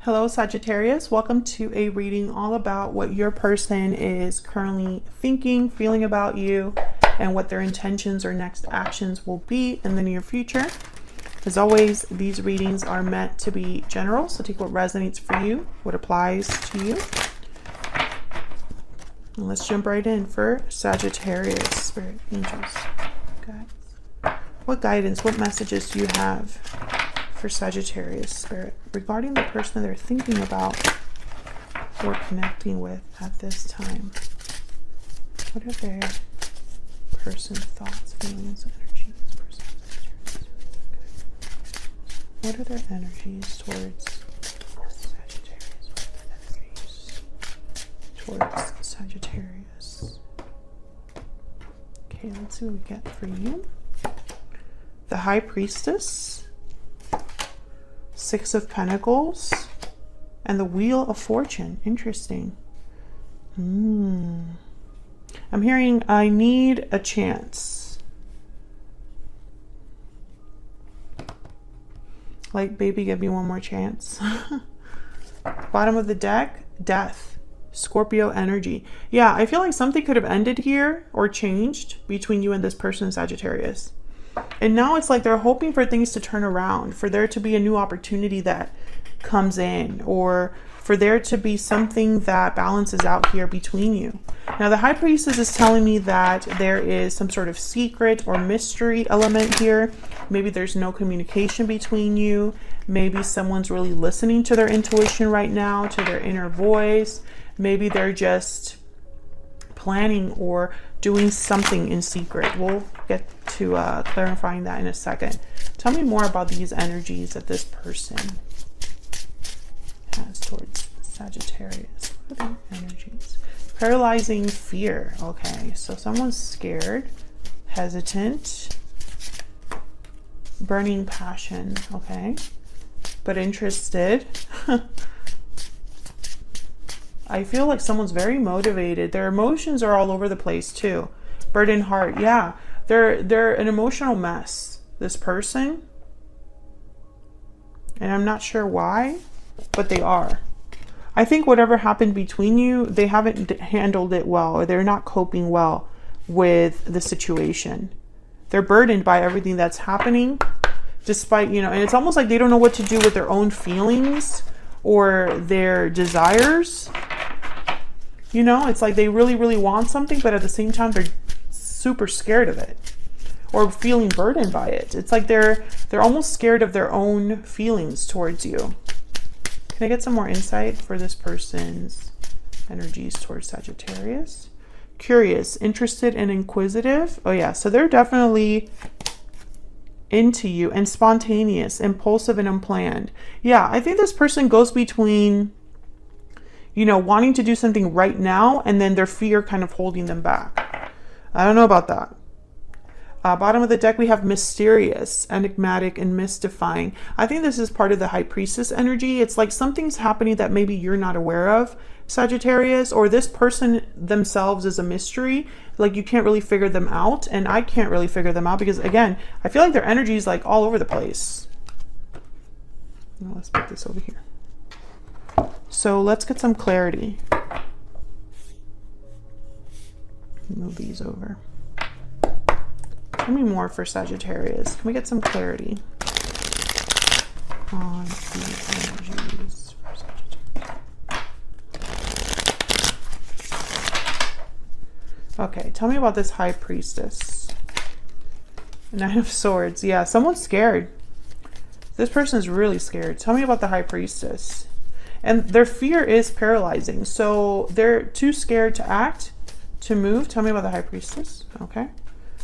Hello, Sagittarius. Welcome to a reading all about what your person is currently thinking, feeling about you, and what their intentions or next actions will be in the near future. As always, these readings are meant to be general, so take what resonates for you, what applies to you. And let's jump right in for Sagittarius, Spirit, Angels, guides. What guidance, what messages do you have for Sagittarius, Spirit, regarding the person they're thinking about or connecting with at this time? What are their person's thoughts, feelings, energies? What are their energies towards Sagittarius? What are their energies towards Sagittarius? Okay, let's see what we get for you. The High Priestess, Six of Pentacles, and the Wheel of Fortune. Interesting. I'm hearing I need a chance. Like, baby, give me one more chance. Bottom of the deck, Death, Scorpio energy. Yeah, I feel like something could have ended here or changed between you and this person, Sagittarius. And now it's like they're hoping for things to turn around, for there to be a new opportunity that comes in, or for there to be something that balances out here between you. Now, the High Priestess is telling me that there is some sort of secret or mystery element here. Maybe there's no communication between you. Maybe someone's really listening to their intuition right now, to their inner voice. Maybe they're just planning or doing something in secret. We'll get to clarifying that in a second. Tell me more about these energies that this person has towards Sagittarius. What are their energies? Paralyzing fear. Okay, so someone's scared, hesitant, burning passion. Okay, but interested. I feel like someone's very motivated. Their emotions are all over the place too. Burdened heart. Yeah, they're an emotional mess, this person. And I'm not sure why, but they are. I think whatever happened between you, they haven't handled it well, or they're not coping well with the situation. They're burdened by everything that's happening, despite, and it's almost like they don't know what to do with their own feelings or their desires. It's like they really, really want something, but at the same time, they're super scared of it or feeling burdened by it. It's like they're almost scared of their own feelings towards you. Can I get some more insight for this person's energies towards Sagittarius? Curious, interested, and inquisitive. Oh yeah, so they're definitely into you, and spontaneous, impulsive, and unplanned. Yeah, I think this person goes between, wanting to do something right now and then their fear kind of holding them back. I don't know about that. Bottom of the deck, we have mysterious, enigmatic, and mystifying. I think this is part of the High Priestess energy. It's like something's happening that maybe you're not aware of, Sagittarius, or this person themselves is a mystery. Like you can't really figure them out, and I can't really figure them out because, again, I feel like their energy is like all over the place. Now let's put this over here. So let's get some clarity. Move these over. Tell me more for Sagittarius. Can we get some clarity on the energies for Sagittarius? Okay, tell me about this High Priestess. Nine of Swords. Yeah, someone's scared. This person is really scared. Tell me about the High Priestess. And their fear is paralyzing. So they're too scared to act, to move. Tell me about the High Priestess. Okay.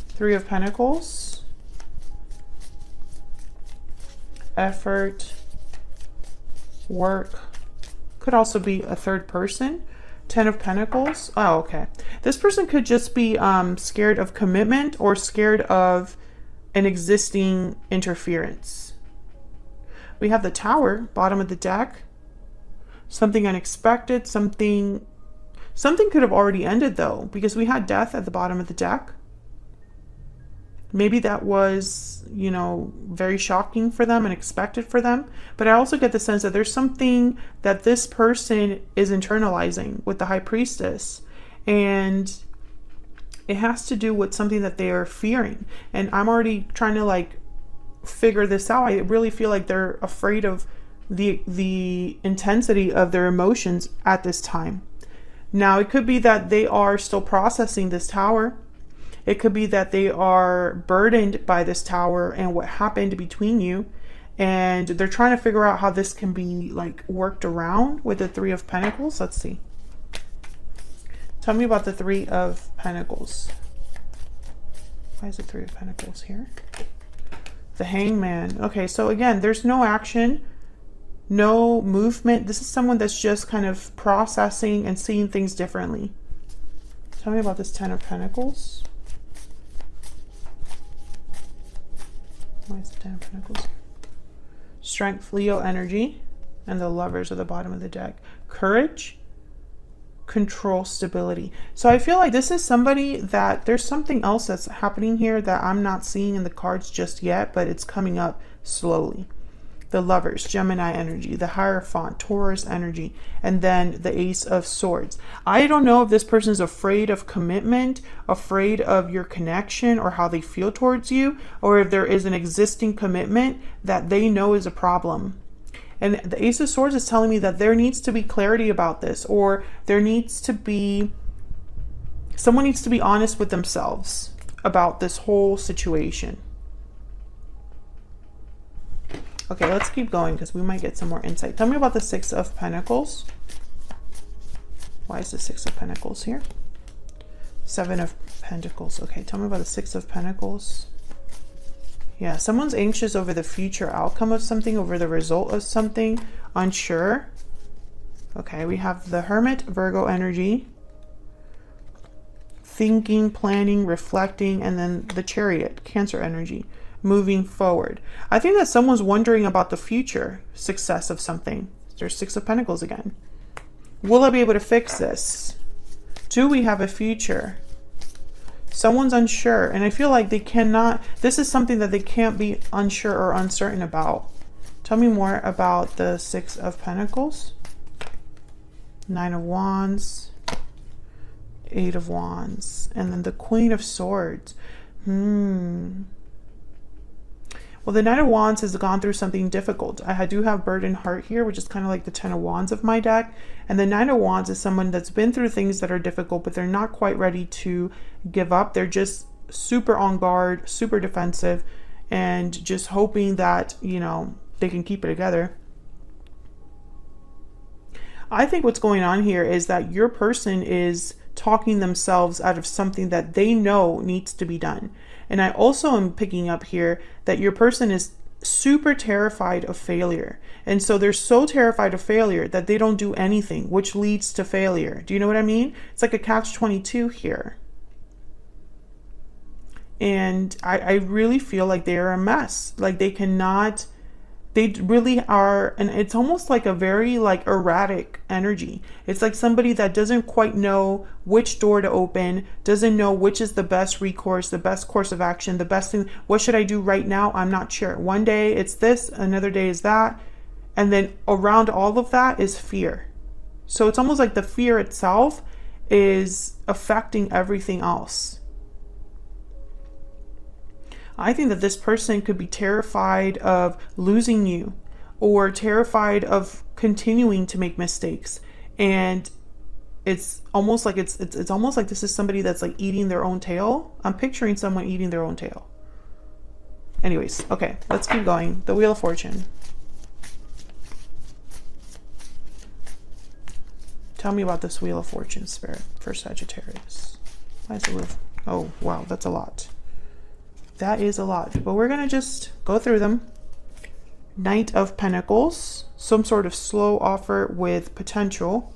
Three of Pentacles. Effort. Work. Could also be a third person. Ten of Pentacles. Oh, okay. This person could just be scared of commitment or scared of an existing interference. We have the Tower, bottom of the deck. Something unexpected, something could have already ended though, because we had Death at the bottom of the deck. Maybe that was, you know, very shocking for them and expected for them. But I also get the sense that there's something that this person is internalizing with the High Priestess. And it has to do with something that they are fearing. And I'm already trying to like figure this out. I really feel like they're afraid of the intensity of their emotions at this time. Now, it could be that they are still processing this tower. It could be that they are burdened by this tower and what happened between you. And they're trying to figure out how this can be like worked around with the Three of Pentacles. Let's see. Tell me about the Three of Pentacles. Why is the Three of Pentacles here? The Hangman. Okay, so again, there's no action, no movement. This is someone that's just kind of processing and seeing things differently. Tell me about this Ten of Pentacles. Why is the Ten of Pentacles? Strength, Leo energy, and the Lovers at the bottom of the deck. Courage, control, stability. So I feel like this is somebody that there's something else that's happening here that I'm not seeing in the cards just yet, but it's coming up slowly. The Lovers, Gemini energy, the Hierophant, Taurus energy, and then the Ace of Swords. I don't know if this person is afraid of commitment, afraid of your connection or how they feel towards you, or if there is an existing commitment that they know is a problem. And the Ace of Swords is telling me that there needs to be clarity about this, or there needs to be, someone needs to be honest with themselves about this whole situation. Okay, let's keep going because we might get some more insight. Tell me about the Six of Pentacles. Why is the Six of Pentacles here? Seven of Pentacles. Okay, tell me about the Six of Pentacles. Yeah, someone's anxious over the future outcome of something, over the result of something, unsure. Okay, we have the Hermit, Virgo energy. Thinking, planning, reflecting, and then the Chariot, Cancer energy. Moving forward. I think that someone's wondering about the future success of something. There's Six of Pentacles again. Will I be able to fix this? Do we have a future? Someone's unsure, and I feel like they cannot, this is something that they can't be unsure or uncertain about. Tell me more about the Six of Pentacles. Nine of Wands, Eight of Wands, and then the Queen of Swords. Well, the Knight of Wands has gone through something difficult. I do have burdened heart here, which is kind of like the Ten of Wands of my deck. And the Knight of Wands is someone that's been through things that are difficult, but they're not quite ready to give up. They're just super on guard, super defensive, and just hoping that, you know, they can keep it together. I think what's going on here is that your person is talking themselves out of something that they know needs to be done. And I also am picking up here that your person is super terrified of failure. And so they're so terrified of failure that they don't do anything, which leads to failure. Do you know what I mean? It's like a catch-22 here. And I really feel like they are a mess. Like they cannot, they really are, and it's almost like a very like erratic energy. It's like somebody that doesn't quite know which door to open, doesn't know which is the best recourse, the best course of action, the best thing. What should I do right now? I'm not sure. One day it's this, another day is that. And then around all of that is fear. So it's almost like the fear itself is affecting everything else. I think that this person could be terrified of losing you or terrified of continuing to make mistakes. And it's almost like it's almost like this is somebody that's like eating their own tail. I'm picturing someone eating their own tail. Anyways, okay, let's keep going. The Wheel of Fortune. Tell me about this Wheel of Fortune, Spirit, for Sagittarius. Why is the Wheel? Oh, wow, that's a lot. That is a lot, but we're going to just go through them. Knight of Pentacles, some sort of slow offer with potential.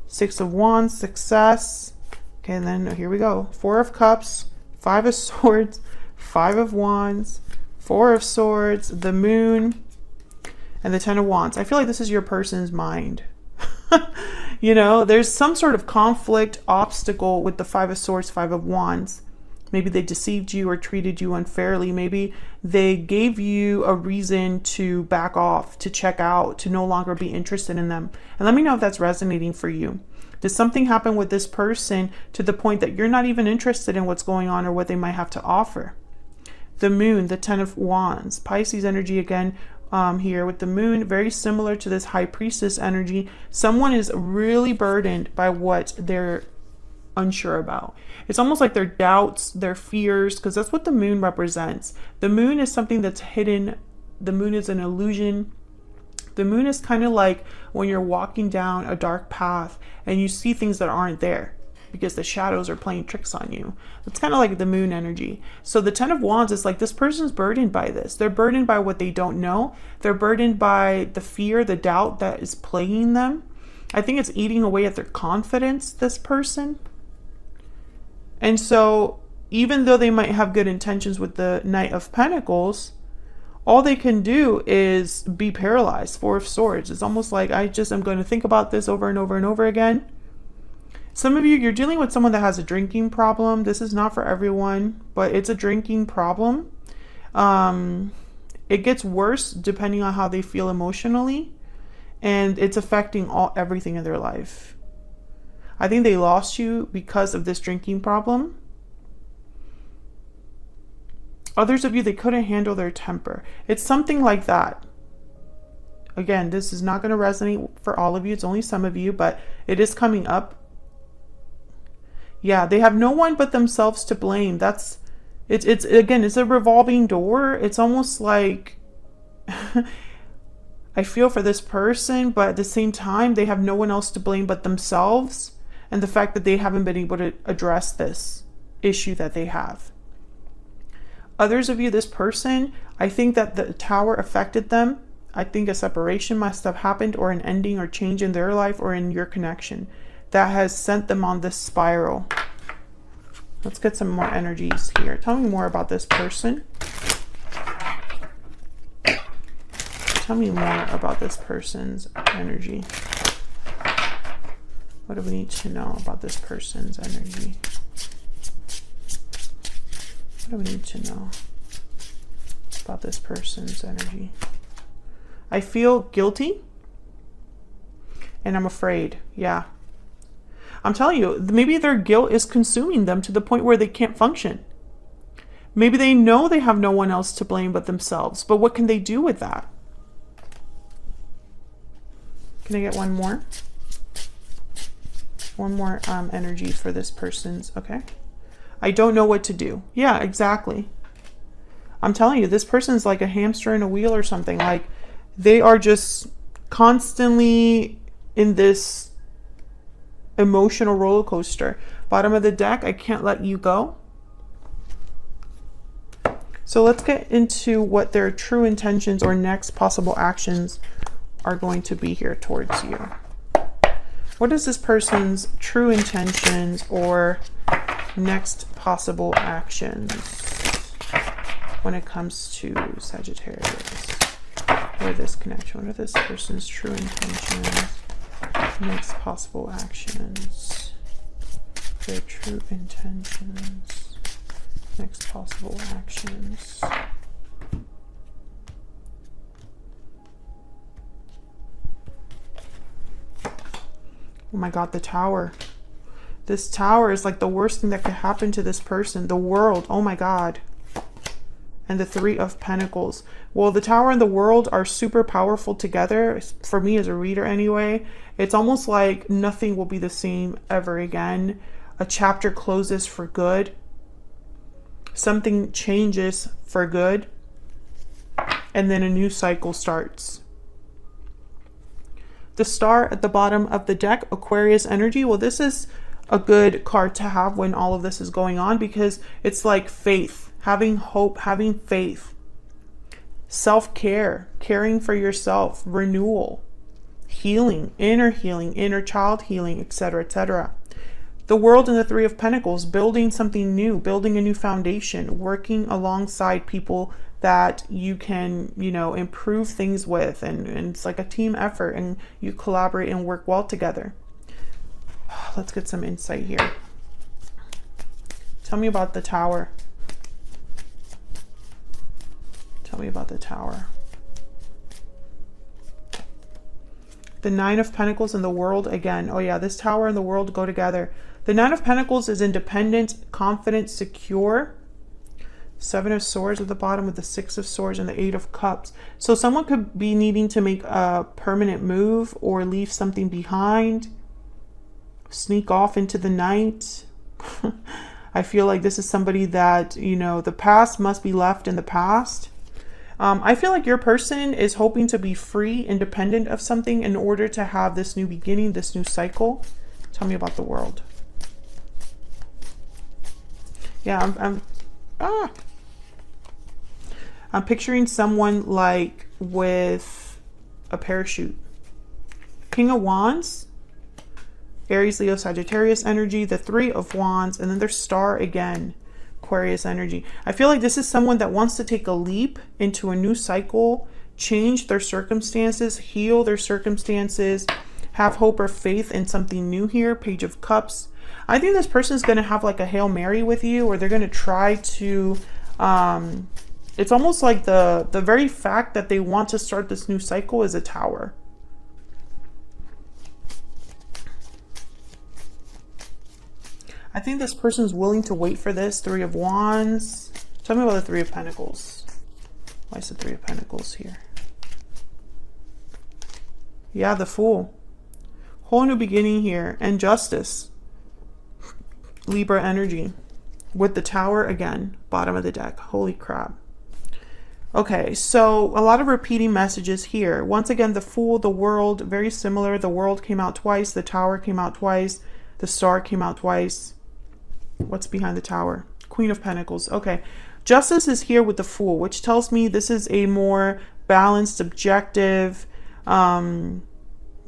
Six of Wands, success. Okay, and then here we go. Four of Cups, Five of Swords, Five of Wands, Four of Swords, the Moon, and the Ten of Wands. I feel like this is your person's mind. You know, there's some sort of conflict, obstacle with the Five of Swords, Five of Wands. Maybe they deceived you or treated you unfairly. Maybe they gave you a reason to back off, to check out, to no longer be interested in them. And let me know if that's resonating for you. Did something happen with this person to the point that you're not even interested in what's going on or what they might have to offer? The moon, the 10 of wands, Pisces energy again here with the moon, very similar to this high priestess energy. Someone is really burdened by what they're unsure about. It's almost like their doubts, their fears, because that's what the moon represents. The moon is something that's hidden. The moon is an illusion. The moon is kind of like when you're walking down a dark path and you see things that aren't there because the shadows are playing tricks on you. It's kind of like the moon energy. So the 10 of wands is like this person's burdened by this. They're burdened by what they don't know. They're burdened by the fear, the doubt that is plaguing them. I think it's eating away at their confidence, this person. And so even though they might have good intentions with the Knight of Pentacles, all they can do is be paralyzed. Four of Swords. It's almost like I'm going to think about this over and over and over again. Some of you, you're dealing with someone that has a drinking problem. This is not for everyone, but it's a drinking problem. It gets worse depending on how they feel emotionally, and it's affecting everything in their life. I think they lost you because of this drinking problem. Others of you, they couldn't handle their temper. It's something like that. Again, this is not going to resonate for all of you. It's only some of you, but it is coming up. Yeah, they have no one but themselves to blame. It's again, it's a revolving door. It's almost like I feel for this person, but at the same time, they have no one else to blame but themselves. And the fact that they haven't been able to address this issue that they have. Others of you, this person, I think that the tower affected them. I think a separation must have happened, or an ending or change in their life or in your connection that has sent them on this spiral. Let's get some more energies here. Tell me more about this person. Tell me more about this person's energy. What do we need to know about this person's energy? What do we need to know about this person's energy? I feel guilty and I'm afraid. Yeah. I'm telling you, maybe their guilt is consuming them to the point where they can't function. Maybe they know they have no one else to blame but themselves. But what can they do with that? Can I get one more? One more energy for this person's, okay. I don't know what to do. Yeah, exactly. I'm telling you, this person's like a hamster in a wheel or something. Like they are just constantly in this emotional roller coaster. Bottom of the deck, I can't let you go. So let's get into what their true intentions or next possible actions are going to be here towards you. What is this person's true intentions or next possible actions when it comes to Sagittarius? Or this connection? What are this person's true intentions? Next possible actions. Their true intentions. Next possible actions. Oh my God, the Tower. This Tower is like the worst thing that could happen to this person. The World. Oh my God. And the Three of Pentacles. Well, the Tower and the World are super powerful together. For me as a reader anyway. It's almost like nothing will be the same ever again. A chapter closes for good. Something changes for good. And then a new cycle starts. The Star at the bottom of the deck, Aquarius energy. Well, this is a good card to have when all of this is going on, because it's like faith, having hope, having faith, self-care, caring for yourself, renewal, healing, inner child healing, etc., etc. The World and the Three of Pentacles, building something new, building a new foundation, working alongside people that you can, you know, improve things with, and it's like a team effort and you collaborate and work well together. Let's get some insight here. Tell me about the Tower. Tell me about the Tower. The Nine of Pentacles and the World again. Oh yeah, this Tower and the World go together. The Nine of Pentacles is independent, confident, secure. Seven of Swords at the bottom with the Six of Swords and the Eight of Cups. So someone could be needing to make a permanent move or leave something behind. Sneak off into the night. I feel like this is somebody that, you know, the past must be left in the past. I feel like your person is hoping to be free, independent of something in order to have this new beginning, this new cycle. Tell me about the World. Yeah, I'm picturing someone like with a parachute. King of Wands, Aries, Leo, Sagittarius energy, the Three of Wands, and then there's Star again, Aquarius energy. I feel like this is someone that wants to take a leap into a new cycle, change their circumstances, heal their circumstances, have hope or faith in something new here. Page of Cups. I think this person is going to have like a Hail Mary with you, or they're going to try to... it's almost like the very fact that they want to start this new cycle is a Tower. I think this person is willing to wait for this. Three of Wands. Tell me about the Three of Pentacles. Why is the Three of Pentacles here? Yeah, the Fool. Whole new beginning here. And Justice. Libra energy. With the Tower again. Bottom of the deck. Holy crap. Okay, so a lot of repeating messages here. Once again, the Fool, the World, very similar. The World came out twice. The Tower came out twice. The Star came out twice. What's behind the Tower? Queen of Pentacles. Okay, Justice is here with the Fool, which tells me this is a more balanced, objective,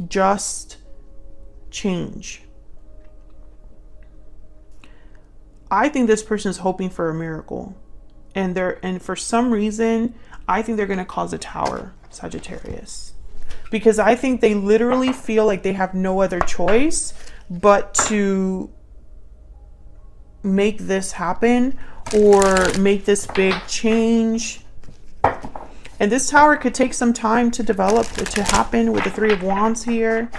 just change. I think this person is hoping for a miracle. And for some reason, I think they're going to cause a Tower, Sagittarius. Because I think they literally feel like they have no other choice but to make this happen or make this big change. And this Tower could take some time to develop, to happen with the Three of Wands here.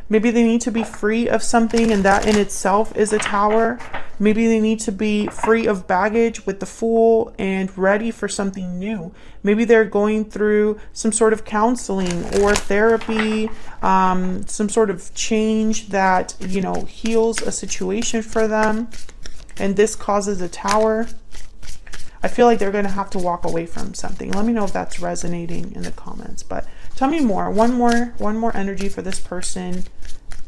Maybe they need to be free of something, and that in itself is a Tower. Maybe they need to be free of baggage with the Fool and ready for something new. Maybe they're going through some sort of counseling or therapy, some sort of change that, you know, heals a situation for them. And this causes a Tower. I feel like they're going to have to walk away from something. Let me know if that's resonating in the comments. But tell me more. One more energy for this person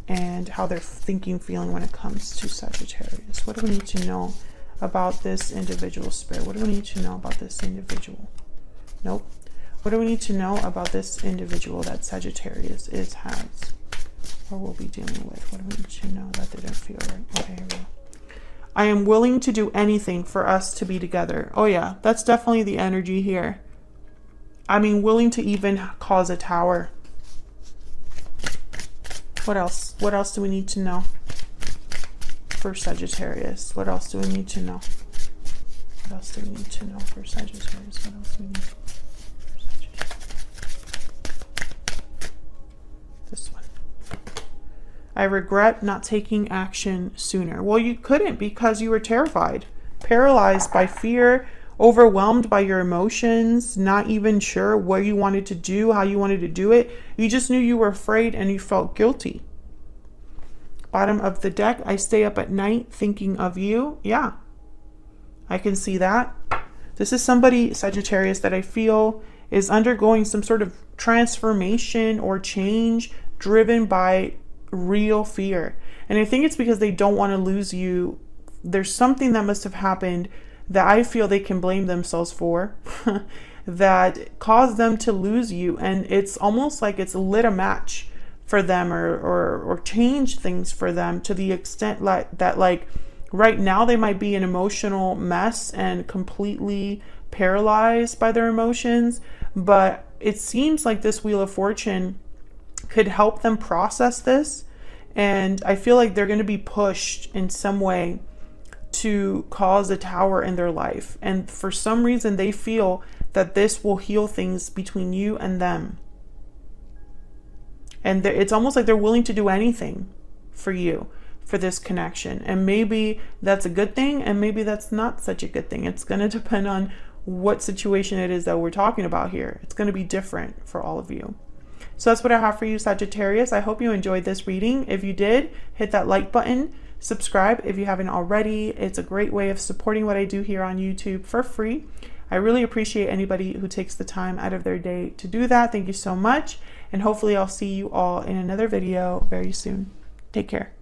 and how they're thinking, feeling when it comes to Sagittarius. What do we need to know about this individual, Spirit? What do we need to know about this individual? Nope. What do we need to know about this individual that Sagittarius has or will be dealing with? What do we need to know that didn't feel right? Okay, here we go. I am willing to do anything for us to be together. Oh yeah, that's definitely the energy here. I mean, willing to even cause a Tower. What else? What else do we need to know for Sagittarius? What else do we need to know? What else do we need to know for Sagittarius? What else do we need to know for Sagittarius? This one. I regret not taking action sooner. Well, you couldn't because you were terrified, paralyzed by fear, overwhelmed by your emotions, not even sure what you wanted to do, how you wanted to do it. You just knew you were afraid and you felt guilty. Bottom of the deck, I stay up at night thinking of you. Yeah, I can see that. This is somebody, Sagittarius, that I feel is undergoing some sort of transformation or change driven by real fear. And I think it's because they don't want to lose you. There's something that must have happened that I feel they can blame themselves for that caused them to lose you. And it's almost like it's lit a match for them or changed things for them to the extent that like right now they might be an emotional mess and completely paralyzed by their emotions. But it seems like this Wheel of Fortune could help them process this. And I feel like they're going to be pushed in some way to cause a tower in their life. And for some reason, they feel that this will heal things between you and them. And it's almost like they're willing to do anything for you, for this connection. And maybe that's a good thing, and maybe that's not such a good thing. It's going to depend on what situation it is that we're talking about here. It's going to be different for all of you. So that's what I have for you, Sagittarius. I hope you enjoyed this reading. If you did, hit that like button. Subscribe if you haven't already. It's a great way of supporting what I do here on YouTube for free. I really appreciate anybody who takes the time out of their day to do that. Thank you so much. And hopefully I'll see you all in another video very soon. Take care.